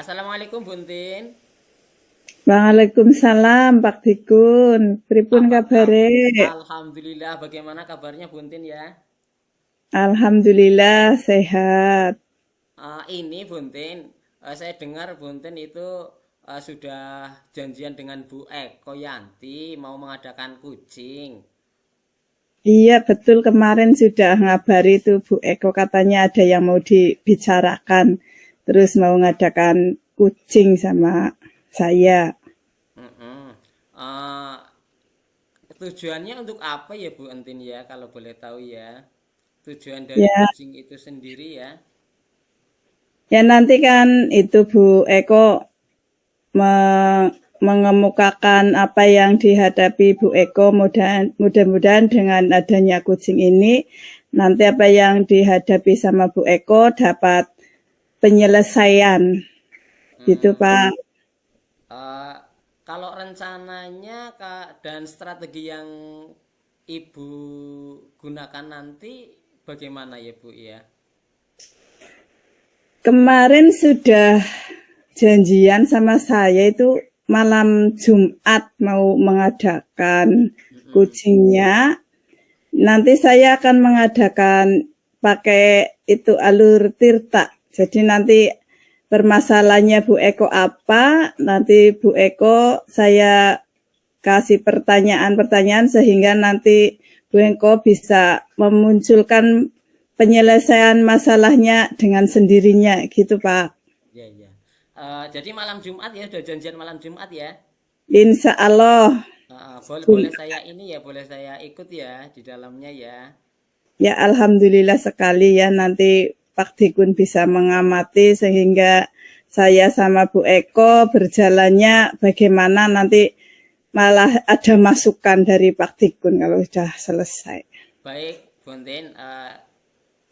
Assalamualaikum Buntin. Waalaikumsalam Pak Dikun. Pripun Apa kabare? Alhamdulillah. Bagaimana kabarnya Buntin ya? Alhamdulillah sehat. Ini Buntin, saya dengar Buntin itu sudah janjian dengan Bu Eko Yanti mau mengadakan kucing. Iya betul kemarin sudah ngabari tuh Bu Eko katanya ada yang mau dibicarakan. Terus mau ngadakan kucing sama saya. Mm-mm. Eh, Tujuannya untuk apa ya Bu Entin ya kalau boleh tahu ya? Tujuan dari Ya, kucing itu sendiri ya? ya nanti kan itu Bu Eko mengemukakan apa yang dihadapi Bu Eko. Mudah-mudahan dengan adanya kucing ini nanti apa yang dihadapi sama Bu Eko dapat penyelesaian gitu Hmm. Pak. Eh, Kalau rencananya Kak dan strategi yang Ibu gunakan nanti bagaimana ya Bu ya? Kemarin sudah janjian sama saya itu malam Jumat mau mengadakan Mm-mm. kucingnya. Nanti saya akan mengadakan pakai itu alur tirta. Jadi nanti permasalahannya Bu Eko apa, nanti Bu Eko saya kasih pertanyaan-pertanyaan sehingga nanti Bu Eko bisa memunculkan penyelesaian masalahnya dengan sendirinya gitu Pak. Ya ya. Jadi malam Jumat ya, udah janjian malam Jumat ya. Insya Allah. Boleh boleh saya ini ya, boleh saya ikut ya di dalamnya ya. Ya Alhamdulillah sekali ya nanti Pak Dikun bisa mengamati sehingga saya sama Bu Eko berjalannya bagaimana nanti malah ada masukan dari Pak Dikun kalau sudah selesai. Baik, Buntin,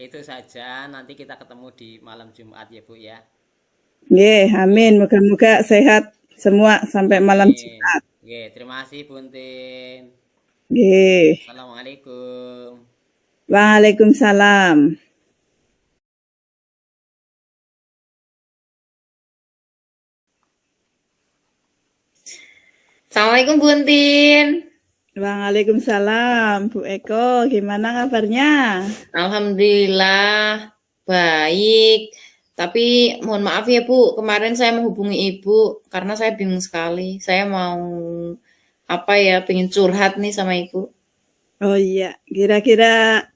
itu saja. Nanti kita ketemu di malam Jumat ya Bu ya. Nggih, amin. Moga-moga sehat semua sampai malam Amin. Jumat. Oke, terima kasih Buntin. Nggih. Assalamualaikum. Waalaikumsalam. Assalamualaikum Buntin. Waalaikumsalam, Bu Eko. Gimana kabarnya? Alhamdulillah baik. Tapi mohon maaf ya Bu, kemarin saya menghubungi Ibu karena saya bingung sekali. Saya mau apa ya, pengen curhat nih sama Ibu. Oh iya, kira-kira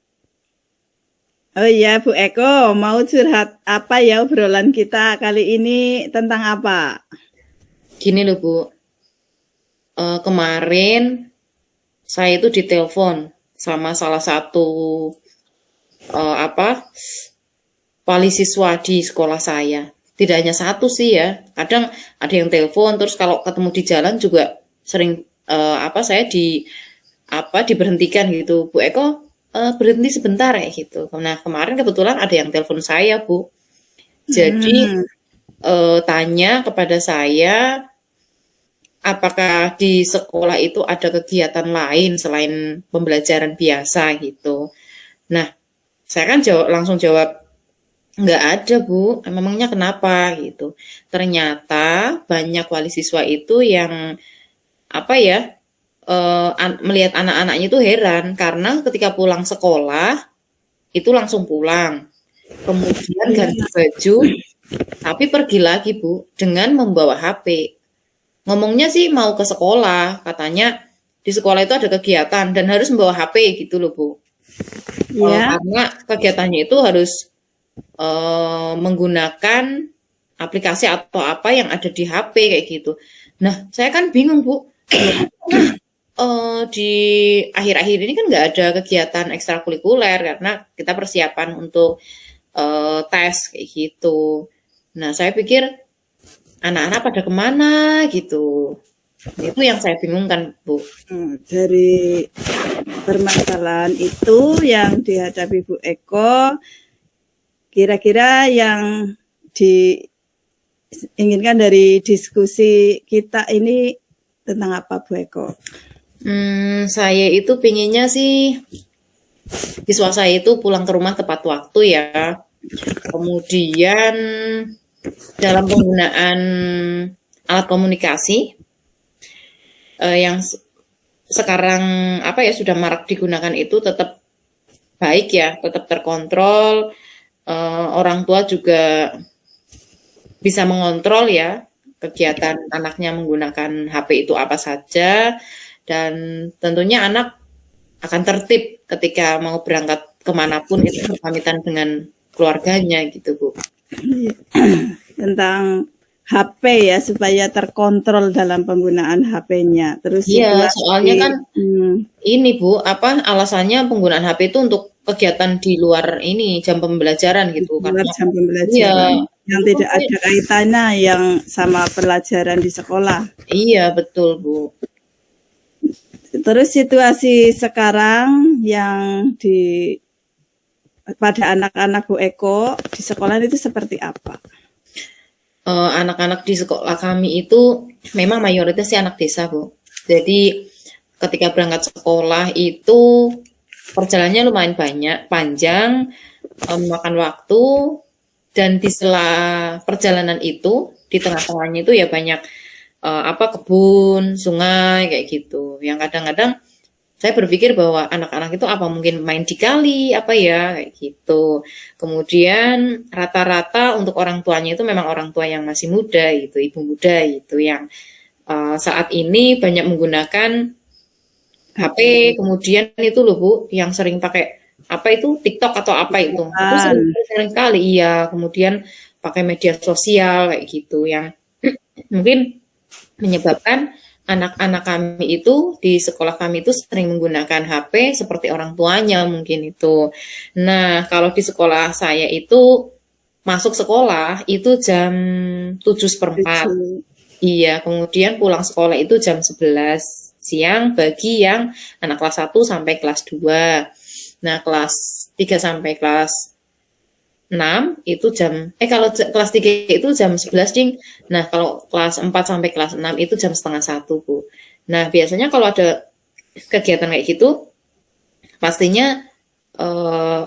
oh iya Bu Eko, mau curhat apa ya obrolan kita kali ini tentang apa? Gini loh Bu, kemarin saya itu ditelepon sama salah satu apa wali siswa di sekolah saya. Tidak hanya satu sih ya, kadang ada yang telepon terus kalau ketemu di jalan juga sering saya diberhentikan gitu. Bu Eko berhenti sebentar ya gitu. Nah kemarin kebetulan ada yang telepon saya Bu. Jadi Hmm, tanya kepada saya apakah di sekolah itu ada kegiatan lain selain pembelajaran biasa gitu. Nah saya kan langsung jawab nggak ada Bu, memangnya kenapa gitu. Ternyata banyak wali siswa itu yang apa ya melihat anak-anaknya itu heran karena ketika pulang sekolah itu langsung pulang, kemudian ganti iya. baju, tapi pergi lagi Bu dengan membawa HP. Ngomongnya sih mau ke sekolah, katanya di sekolah itu ada kegiatan dan harus membawa HP gitu loh Bu. Ya, Karena kegiatannya itu harus menggunakan aplikasi atau apa yang ada di HP kayak gitu. Nah, saya kan bingung Bu. Di akhir-akhir ini kan nggak ada kegiatan ekstrakurikuler karena kita persiapan untuk tes kayak gitu. Nah, saya pikir anak-anak pada kemana gitu. Itu yang saya bingungkan, Bu. dari permasalahan itu yang dihadapi Bu Eko, kira-kira yang diinginkan dari diskusi kita ini tentang apa Bu Eko? Saya itu pinginnya sih siswa saya itu pulang ke rumah tepat waktu ya. Kemudian dalam penggunaan alat komunikasi yang sekarang sudah marak digunakan itu tetap baik ya, tetap terkontrol. Orang tua juga bisa mengontrol ya kegiatan anaknya menggunakan HP itu apa saja, dan tentunya anak akan tertib ketika mau berangkat kemanapun itu berpamitan dengan keluarganya gitu Bu. Tentang HP ya, supaya terkontrol dalam penggunaan HP-nya. Terus Iya, situasi, soalnya kan ini Bu, alasannya penggunaan HP itu untuk kegiatan di luar ini jam pembelajaran gitu luar karena jam pembelajaran yang itu tidak ada kaitannya yang sama pelajaran di sekolah. iya betul Bu. Terus situasi sekarang yang pada anak-anak Bu Eko di sekolah itu seperti apa? Anak-anak di sekolah kami itu memang mayoritas sih anak desa Bu. Jadi ketika berangkat sekolah itu perjalanannya lumayan panjang, memakan waktu, dan di sela perjalanan itu di tengah-tengahnya itu ya banyak kebun, sungai kayak gitu. Yang kadang-kadang saya berpikir bahwa anak-anak itu apa mungkin main di kali apa ya kayak gitu. Kemudian rata-rata untuk orang tuanya itu memang orang tua yang masih muda gitu, ibu muda gitu yang saat ini banyak menggunakan HP. Kemudian itu loh Bu, yang sering pakai apa itu TikTok atau apa itu sering kali iya. Kemudian pakai media sosial kayak gitu yang mungkin menyebabkan anak-anak kami itu di sekolah kami itu sering menggunakan HP seperti orang tuanya mungkin itu. Nah, kalau di sekolah saya itu masuk sekolah itu jam 7:04. Iya, kemudian pulang sekolah itu jam 11 siang bagi yang anak kelas 1 sampai kelas 2. Nah, kelas 3 sampai kelas 6 itu kalau kelas 3 itu jam 11 ding. Nah, kalau kelas 4 sampai kelas 6 itu jam setengah 1 Bu. Nah, biasanya kalau ada kegiatan kayak gitu pastinya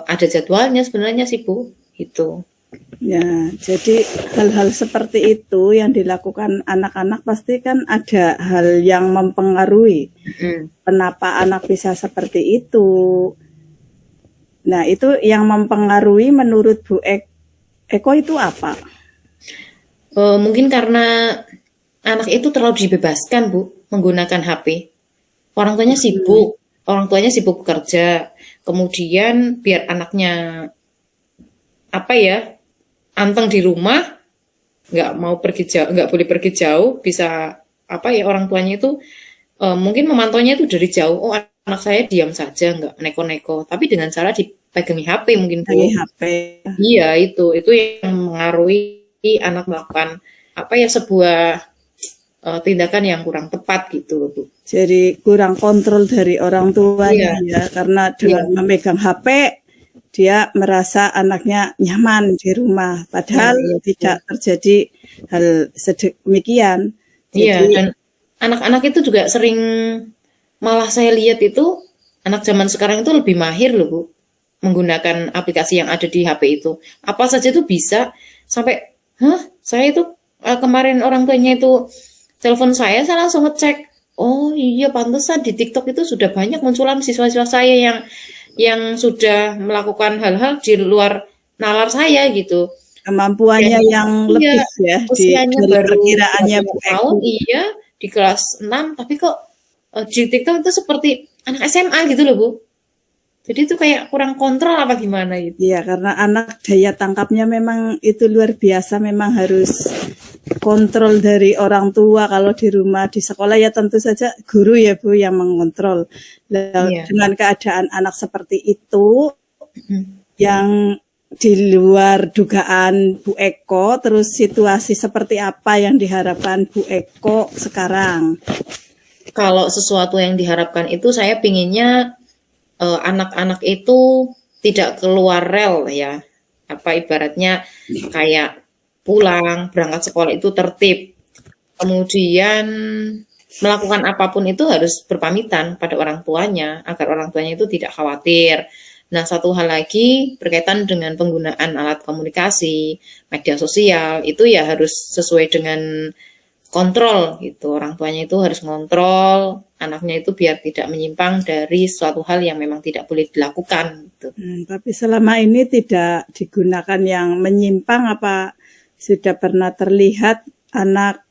ada jadwalnya sebenarnya sih Bu, gitu. Ya, jadi hal-hal seperti itu yang dilakukan anak-anak pasti kan ada hal yang mempengaruhi kenapa anak bisa seperti itu. Nah, itu yang mempengaruhi menurut Bu Eko itu apa? Mungkin karena anak itu terlalu dibebaskan Bu menggunakan HP. Orang tuanya sibuk kerja. Kemudian biar anaknya anteng di rumah, nggak boleh pergi jauh, bisa orang tuanya itu mungkin memantaunya itu dari jauh. Oh, anak saya diam saja, nggak neko-neko, tapi dengan cara dipegangi HP mungkin Bu. HP. Iya, itu yang mengaruhi anak melakukan sebuah tindakan yang kurang tepat gitu loh Bu. Jadi kurang kontrol dari orang tuanya ya, karena dengan memegang HP dia merasa anaknya nyaman di rumah, padahal tidak terjadi hal sedemikian. Iya, dan anak-anak itu juga sering, malah saya lihat itu anak zaman sekarang itu lebih mahir loh Bu, menggunakan aplikasi yang ada di HP itu. Apa saja itu bisa, sampai, saya itu kemarin orang tuanya itu telepon saya langsung ngecek, oh iya pantesan di TikTok itu sudah banyak munculan siswa-siswa saya yang sudah melakukan hal-hal di luar nalar saya gitu. Kemampuannya yang lebih ya, usianya baru perkiraannya tahun, iya, di kelas 6, tapi kok di TikTok itu seperti anak SMA gitu loh Bu. Jadi itu kayak kurang kontrol apa gimana gitu. Iya, karena anak daya tangkapnya memang itu luar biasa, memang harus kontrol dari orang tua. Kalau di rumah, di sekolah ya tentu saja guru ya Bu yang mengontrol. Dengan keadaan anak seperti itu yang di luar dugaan Bu Eko, terus situasi seperti apa yang diharapkan Bu Eko sekarang? Kalau sesuatu yang diharapkan itu saya pinginnya anak-anak itu tidak keluar rel ya. Ibaratnya kayak pulang, berangkat sekolah itu tertib. Kemudian melakukan apapun itu harus berpamitan pada orang tuanya, agar orang tuanya itu tidak khawatir. Nah, satu hal lagi berkaitan dengan penggunaan alat komunikasi, media sosial, itu ya harus sesuai dengan kontrol gitu. Orang tuanya itu harus ngontrol anaknya itu biar tidak menyimpang dari suatu hal yang memang tidak boleh dilakukan gitu. Tapi selama ini tidak digunakan yang menyimpang, apa sudah pernah terlihat anak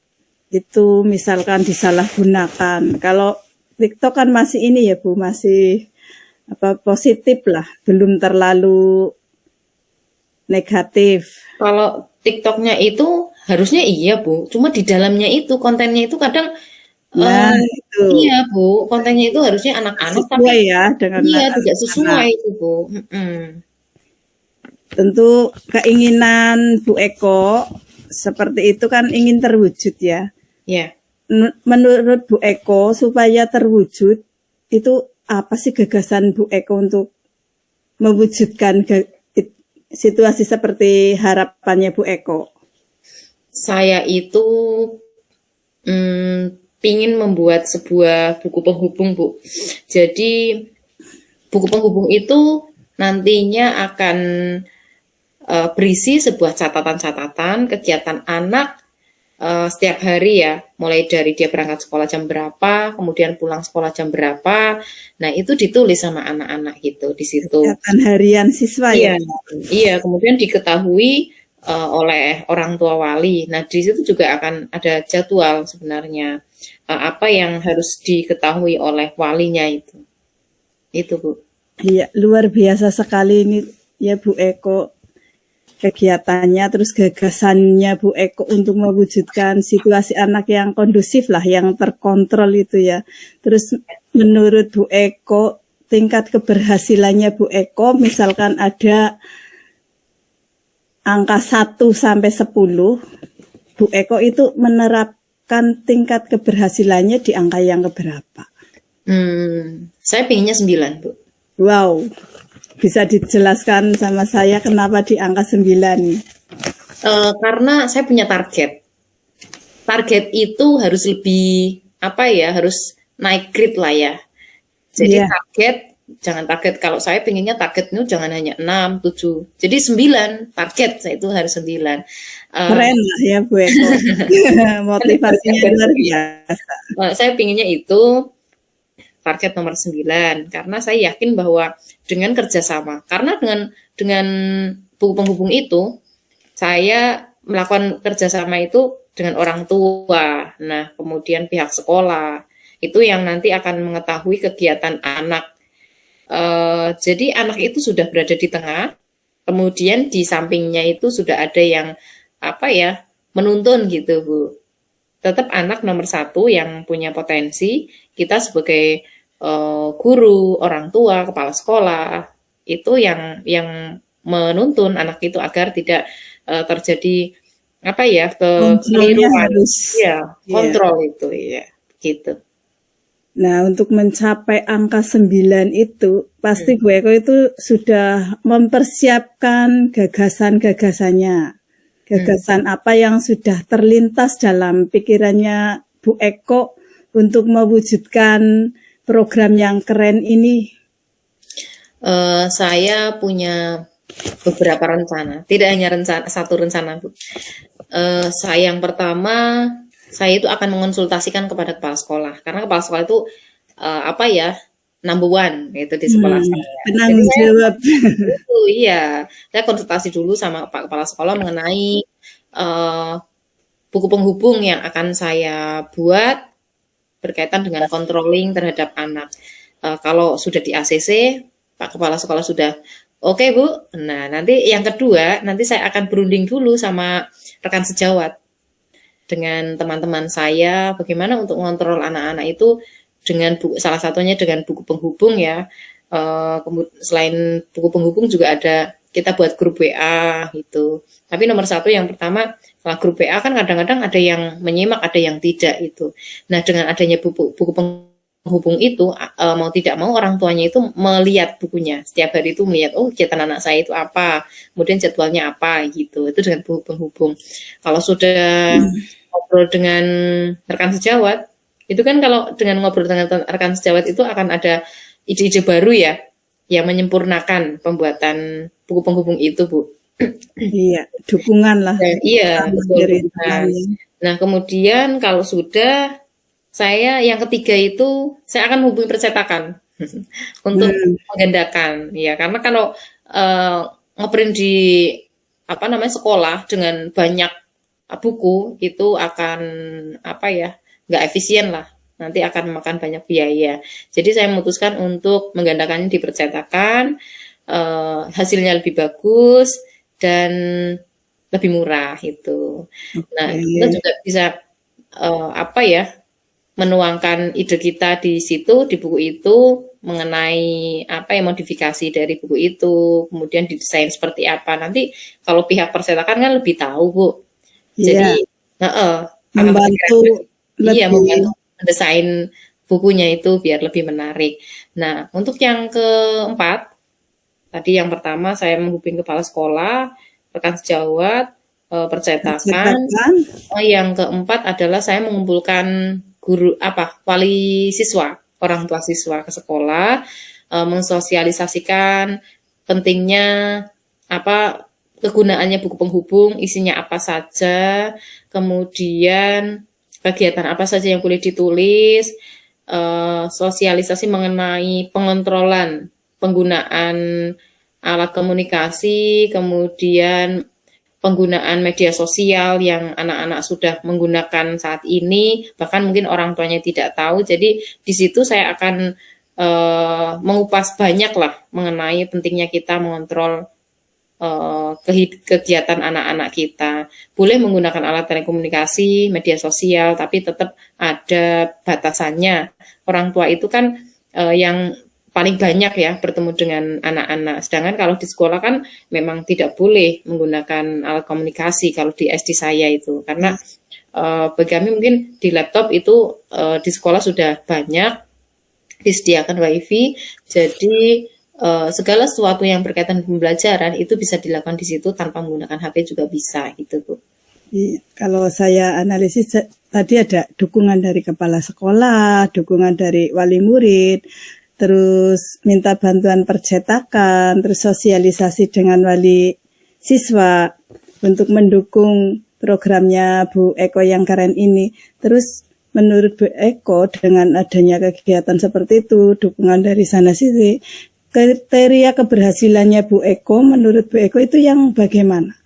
itu misalkan disalahgunakan? Kalau TikTok kan masih ini ya Bu, masih positif lah, belum terlalu negatif. Kalau TikToknya itu harusnya iya Bu, cuma di dalamnya itu kontennya itu kadang Nah, itu iya Bu, kontennya itu harusnya anak-anak tapi sesuai ya dengan iya tidak anak. sesuai itu Bu. Tentu keinginan Bu Eko seperti itu kan ingin terwujud ya. Ya. Menurut Bu Eko supaya terwujud itu apa sih gagasan Bu Eko untuk mewujudkan situasi seperti harapannya Bu Eko? Saya itu pingin membuat sebuah buku penghubung Bu. Jadi buku penghubung itu nantinya akan berisi sebuah catatan-catatan kegiatan anak setiap hari ya, mulai dari dia berangkat sekolah jam berapa, kemudian pulang sekolah jam berapa. Nah, itu ditulis sama anak-anak gitu di situ. Kegiatan harian siswa Iya, ya. iya, kemudian diketahui oleh orang tua wali. Nah, di situ juga akan ada jadwal sebenarnya apa yang harus diketahui oleh walinya itu. Itu, Bu. Iya, luar biasa sekali ini ya Bu Eko, kegiatannya, terus gagasannya Bu Eko untuk mewujudkan situasi anak yang kondusif lah, yang terkontrol itu ya. Terus menurut Bu Eko, tingkat keberhasilannya Bu Eko, misalkan ada angka 1 sampai 10, Bu Eko itu menerapkan tingkat keberhasilannya di angka yang keberapa? Saya pinginnya 9, Bu. Wow, bisa dijelaskan sama saya kenapa di angka 9? Karena saya punya target. Target itu harus lebih, harus naik grade lah ya. Jadi target, jangan target, kalau saya pinginnya target itu jangan hanya 6, 7. Jadi 9, target saya itu harus 9. Keren lah ya Bu Eko. Motivasinya luar biasa. Saya pinginnya itu target nomor 9 karena saya yakin bahwa dengan kerjasama, karena dengan buku penghubung itu saya melakukan kerjasama itu dengan orang tua, nah kemudian pihak sekolah itu yang nanti akan mengetahui kegiatan anak. Jadi anak itu sudah berada di tengah, kemudian di sampingnya itu sudah ada yang menuntun gitu Bu. Tetap anak nomor 1 yang punya potensi, kita sebagai guru, orang tua, kepala sekolah itu yang menuntun anak itu agar tidak terjadi kekeliruan, kontrol itu ya gitu. Nah, untuk mencapai angka 9 itu pasti Bu Eko itu sudah mempersiapkan gagasan-gagasannya. Gagasan apa yang sudah terlintas dalam pikirannya Bu Eko untuk mewujudkan program yang keren ini? Saya punya beberapa rencana, tidak hanya satu rencana Bu. Saya yang pertama, saya itu akan mengonsultasikan kepada kepala sekolah, karena kepala sekolah itu number one itu di sekolah saya. Penanggung jawab. Itu iya, saya konsultasi dulu sama Pak Kepala Sekolah mengenai buku penghubung yang akan saya buat berkaitan dengan controlling terhadap anak. Kalau sudah di ACC, Pak Kepala Sekolah sudah oke Bu. Nah, nanti yang kedua, nanti saya akan berunding dulu sama rekan sejawat dengan teman-teman saya, bagaimana untuk mengontrol anak-anak itu dengan salah satunya dengan buku penghubung ya. Selain buku penghubung juga ada, kita buat grup WA gitu. Tapi nomor 1 yang pertama, kalau grup WA kan kadang-kadang ada yang menyimak, ada yang tidak itu. Nah, dengan adanya buku penghubung itu, mau tidak mau orang tuanya itu melihat bukunya. Setiap hari itu melihat, kegiatan anak saya itu apa, kemudian jadwalnya apa gitu. Itu dengan buku penghubung. Kalau sudah ngobrol dengan rekan sejawat, itu kan kalau dengan ngobrol dengan rekan sejawat itu akan ada ide-ide baru ya. yang menyempurnakan pembuatan buku penghubung itu, Bu. Iya, dukungan lah. Iya, betul. Dari Nah, temannya. nah, kemudian kalau sudah, saya yang ketiga itu saya akan hubungi percetakan untuk menggandakan, ya karena kalau ngeprint di sekolah dengan banyak buku itu akan nggak efisien lah, nanti akan memakan banyak biaya. Jadi saya memutuskan untuk menggandakannya di percetakan, hasilnya lebih bagus dan lebih murah itu. Nah, kita juga bisa menuangkan ide kita di situ, di buku itu, mengenai modifikasi dari buku itu, kemudian didesain seperti apa. Nanti kalau pihak percetakan kan lebih tahu, Bu. Jadi membantu membantu mendesain bukunya itu biar lebih menarik. Nah, untuk yang keempat, tadi yang pertama saya menghubungi kepala sekolah, rekan sejawat, percetakan. Yang keempat adalah saya mengumpulkan wali siswa, orang tua siswa ke sekolah, mensosialisasikan pentingnya kegunaannya buku penghubung, isinya apa saja, kemudian kegiatan apa saja yang boleh ditulis, sosialisasi mengenai pengontrolan penggunaan alat komunikasi, kemudian penggunaan media sosial yang anak-anak sudah menggunakan saat ini, bahkan mungkin orang tuanya tidak tahu. Jadi di situ saya akan mengupas banyak lah mengenai pentingnya kita mengontrol kegiatan anak-anak kita. Boleh menggunakan alat telekomunikasi, media sosial, tapi tetap ada batasannya. Orang tua itu kan yang paling banyak ya bertemu dengan anak-anak. Sedangkan kalau di sekolah kan memang tidak boleh menggunakan alat komunikasi kalau di SD saya itu. Karena bagi kami mungkin di laptop itu di sekolah sudah banyak disediakan WiFi. Jadi segala sesuatu yang berkaitan pembelajaran itu bisa dilakukan di situ tanpa menggunakan HP juga bisa gitu, Bu. Kalau saya analisis tadi ada dukungan dari kepala sekolah, dukungan dari wali murid, terus minta bantuan percetakan, terus sosialisasi dengan wali siswa untuk mendukung programnya Bu Eko yang keren ini. Terus menurut Bu Eko dengan adanya kegiatan seperti itu, dukungan dari sana sini, kriteria keberhasilannya Bu Eko menurut Bu Eko itu yang bagaimana?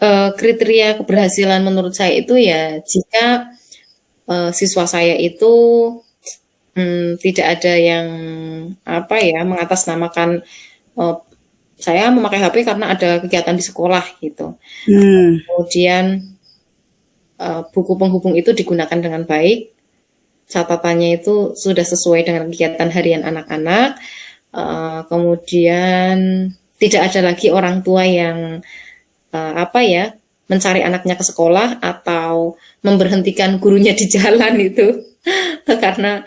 Kriteria keberhasilan menurut saya itu ya jika siswa saya itu tidak ada yang mengatasnamakan saya memakai HP karena ada kegiatan di sekolah gitu. Kemudian buku penghubung itu digunakan dengan baik, catatannya itu sudah sesuai dengan kegiatan harian anak-anak. Kemudian tidak ada lagi orang tua yang mencari anaknya ke sekolah atau memberhentikan gurunya di jalan itu karena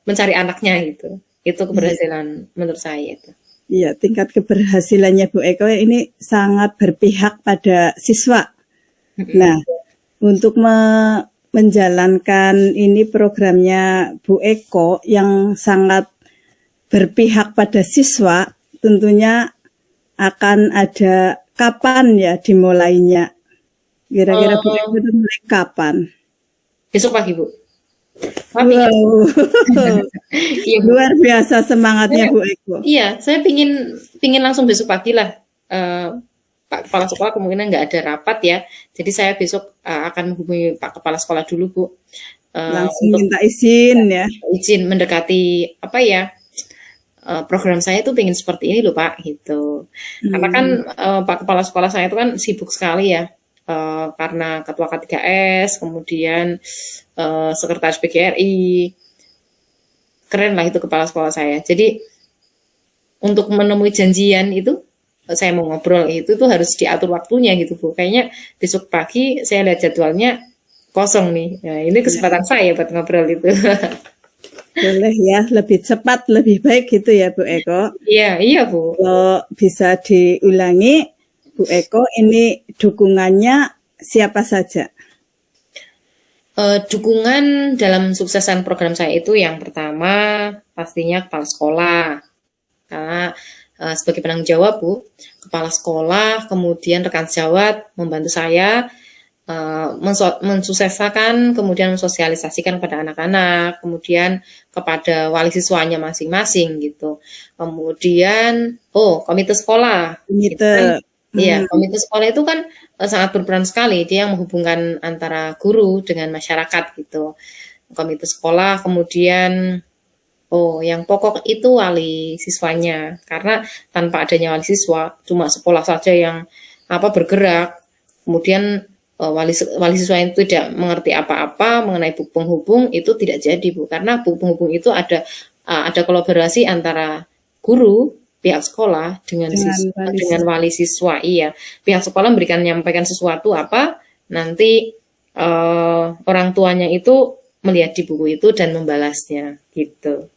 mencari anaknya gitu. Itu keberhasilan menurut saya itu. Iya, tingkat keberhasilannya Bu Eko ini sangat berpihak pada siswa. Nah, untuk menjalankan ini programnya Bu Eko yang sangat berpihak pada siswa, tentunya akan ada kapan ya dimulainya? Kira-kira Bu Eko itu mulai kapan? Besok pagi, Bu. Wow. Iya, luar biasa semangatnya Bu Eko. Iya, saya pingin langsung besok pagi lah. Pak Kepala Sekolah kemungkinan nggak ada rapat ya. Jadi saya besok akan menghubungi Pak Kepala Sekolah dulu, Bu. Langsung minta izin ya. Izin mendekati program saya itu pengen seperti ini loh Pak gitu. Karena kan Pak Kepala Sekolah saya itu kan sibuk sekali ya. Karena ketua K3S, kemudian sekretaris PGRI, keren lah itu kepala sekolah saya. Jadi untuk menemui janjian itu, saya mau ngobrol itu tuh harus diatur waktunya gitu Bu. Kayaknya besok pagi saya lihat jadwalnya kosong nih. Nah, ini kesempatan saya buat ngobrol itu. Boleh ya, lebih cepat, lebih baik gitu ya Bu Eko. Iya Bu. Kalau bisa diulangi, Bu Eko ini dukungannya siapa saja? Dukungan dalam suksesan program saya itu yang pertama pastinya kepala sekolah, Karena sebagai penanggung jawab, Bu, kepala sekolah, kemudian rekan sejawat membantu saya mensukseskan, kemudian mensosialisasikan kepada anak-anak, kemudian kepada wali siswanya masing-masing gitu. Kemudian, komite sekolah. Gitu kan. Komite. Iya, komite sekolah itu kan sangat berperan sekali. Dia yang menghubungkan antara guru dengan masyarakat gitu. Komite sekolah, kemudian yang pokok itu wali siswanya. Karena tanpa adanya wali siswa, cuma sekolah saja yang bergerak. Kemudian wali siswa itu tidak mengerti apa-apa mengenai buku penghubung, itu tidak jadi, Bu. Karena buku penghubung itu ada kolaborasi antara guru, pihak sekolah dengan wali siswa. Iya, pihak sekolah menyampaikan sesuatu nanti orang tuanya itu melihat di buku itu dan membalasnya gitu.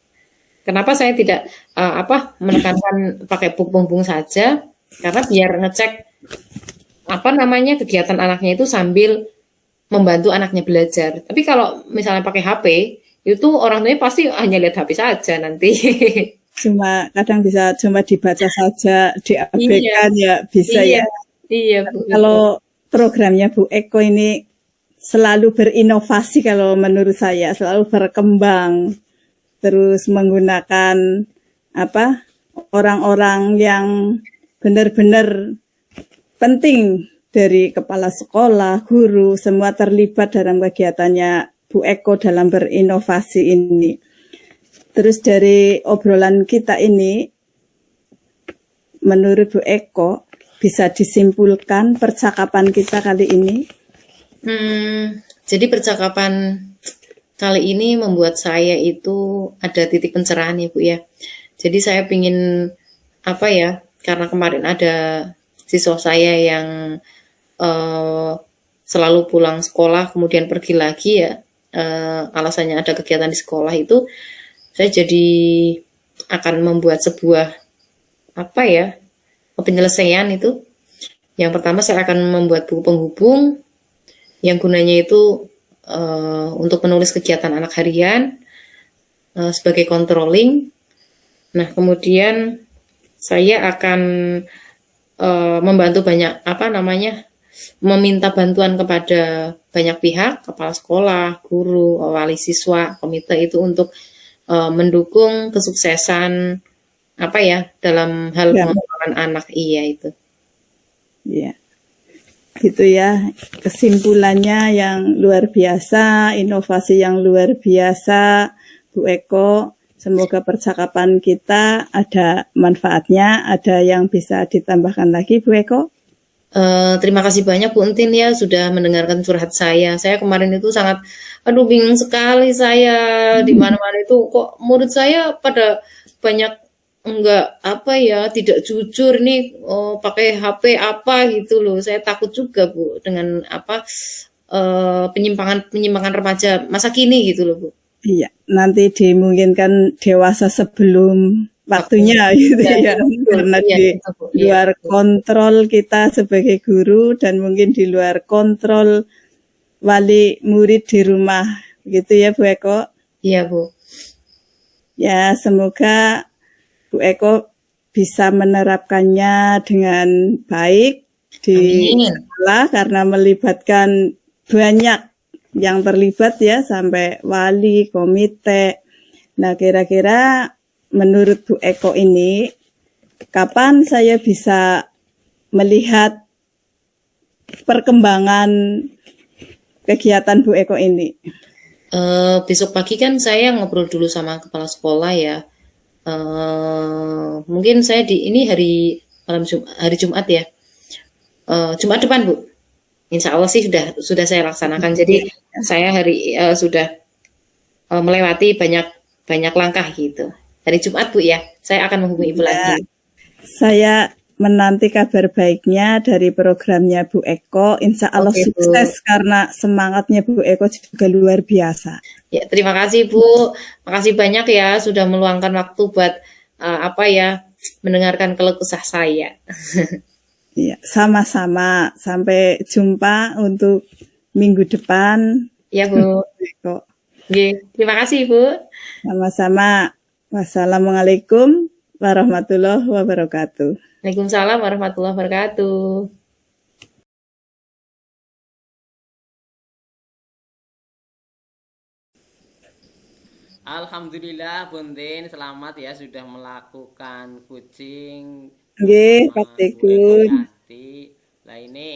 Kenapa saya tidak menekankan pakai buku penghubung saja? Karena biar ngecek kegiatan anaknya itu sambil membantu anaknya belajar. Tapi kalau misalnya pakai HP, itu orang tuanya pasti hanya lihat HP saja nanti. Kadang bisa cuma dibaca saja, diabaikan ya bisa ya. Iya, Bu. Kalau programnya Bu Eko ini selalu berinovasi, kalau menurut saya selalu berkembang, terus menggunakan orang-orang yang benar-benar penting dari kepala sekolah, guru, semua terlibat dalam kegiatannya Bu Eko dalam berinovasi ini. Terus dari obrolan kita ini, menurut Bu Eko, bisa disimpulkan percakapan kita kali ini? Jadi percakapan kali ini membuat saya itu ada titik pencerahan ya, Bu ya. Jadi saya ingin karena kemarin ada siswa saya yang selalu pulang sekolah kemudian pergi lagi ya, alasannya ada kegiatan di sekolah itu, saya jadi akan membuat sebuah penyelesaian itu. Yang pertama saya akan membuat buku penghubung yang gunanya itu untuk menulis kegiatan anak harian sebagai controlling. Nah, kemudian saya akan membantu banyak meminta bantuan kepada banyak pihak, kepala sekolah, guru, wali siswa, komite itu untuk mendukung kesuksesan dalam hal pengembangan anak. Iya itu. Iya. Gitu ya, kesimpulannya yang luar biasa, inovasi yang luar biasa, Bu Eko. Semoga percakapan kita ada manfaatnya, ada yang bisa ditambahkan lagi, Bu Eko. Terima kasih banyak Bu Entin ya sudah mendengarkan curhat saya. Saya kemarin itu sangat, bingung sekali saya. Di mana-mana itu kok murid saya pada banyak tidak jujur nih, pakai HP gitu loh. Saya takut juga Bu dengan penyimpangan remaja masa kini gitu loh, Bu. Iya, nanti dimungkinkan dewasa sebelum waktunya gitu ya. Karena di luar kontrol kita sebagai guru dan mungkin di luar kontrol wali murid di rumah gitu ya, Bu Eko. Iya, Bu. Ya, semoga Bu Eko bisa menerapkannya dengan baik di sekolah, karena melibatkan banyak yang terlibat ya, sampai wali, komite. Nah, kira-kira menurut Bu Eko ini, kapan saya bisa melihat perkembangan kegiatan Bu Eko ini? Besok pagi kan saya ngobrol dulu sama kepala sekolah ya. Mungkin saya hari Jumat ya. Jumat depan, Bu. Insya Allah sih sudah saya laksanakan. Jadi saya sudah melewati banyak langkah gitu. Hari Jumat, Bu ya. Saya akan menghubungi Ibu lagi. Saya menanti kabar baiknya dari programnya Bu Eko. Insya Allah sukses, Bu. Karena semangatnya Bu Eko juga luar biasa. Ya, terima kasih Bu. Makasih banyak ya sudah meluangkan waktu buat mendengarkan keluh kesah saya. Ya, sama-sama. Sampai jumpa untuk minggu depan. Ya, Bu. Terima kasih, Bu. Sama-sama. Wassalamualaikum warahmatullahi wabarakatuh. Waalaikumsalam warahmatullahi wabarakatuh. Alhamdulillah Buntin, selamat ya sudah melakukan kucing Nggih, Pak bersama Bu Eko Tekun. Yanti. Nah ini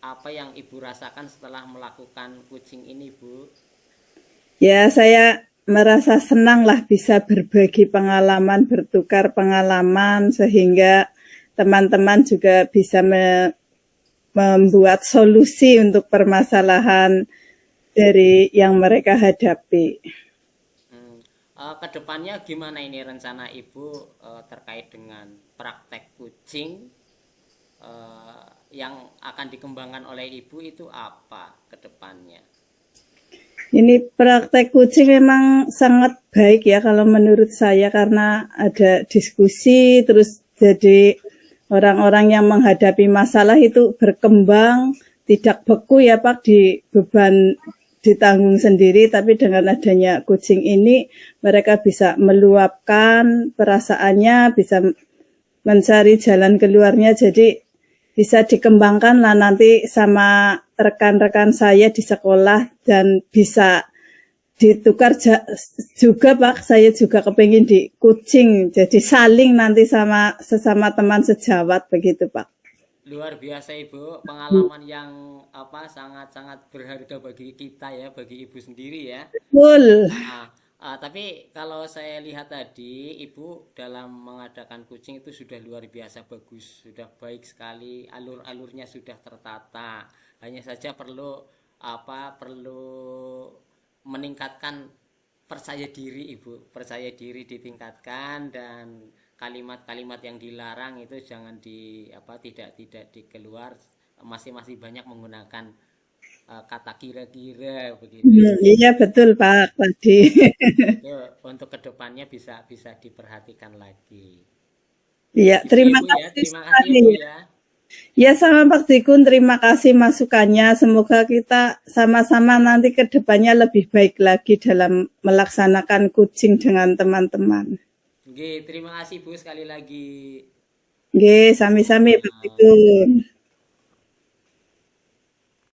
apa yang Ibu rasakan setelah melakukan kucing ini, Bu? Ya, saya merasa senang lah bisa berbagi pengalaman, bertukar pengalaman, sehingga teman-teman juga bisa membuat solusi untuk permasalahan dari yang mereka hadapi. Kedepannya gimana ini rencana Ibu terkait dengan praktek kucing yang akan dikembangkan oleh Ibu itu apa kedepannya? Ini praktek kucing memang sangat baik ya kalau menurut saya, karena ada diskusi, terus jadi orang-orang yang menghadapi masalah itu berkembang, tidak beku ya Pak, di beban ditanggung sendiri, tapi dengan adanya kucing ini mereka bisa meluapkan perasaannya, bisa mencari jalan keluarnya, jadi bisa dikembangkan lah nanti sama rekan-rekan saya di sekolah, dan bisa ditukar juga Pak, saya juga kepingin di kucing, jadi saling nanti sama sesama teman sejawat begitu Pak. Luar biasa Ibu, pengalaman yang sangat-sangat berharga bagi kita ya, bagi Ibu sendiri ya. Betul. Tapi kalau saya lihat tadi Ibu dalam mengadakan kucing itu sudah luar biasa bagus, sudah baik sekali, alur-alurnya sudah tertata. Hanya saja perlu meningkatkan percaya diri Ibu, percaya diri ditingkatkan, dan kalimat-kalimat yang dilarang itu jangan tidak dikeluar, masih banyak menggunakan kata kira-kira begitu. Iya betul Pak tadi. Untuk kedepannya bisa diperhatikan lagi. Iya, Gitu, terima Ibu, ya. kasih Terima kasih sekali Ibu ya. ya. Ya sama Pak Tikun, terima kasih masukannya. Semoga kita sama-sama nanti ke depannya lebih baik lagi dalam melaksanakan kucing dengan teman-teman. Oke, terima kasih Bu sekali lagi. Nggih, sami-sami Pak Tikun.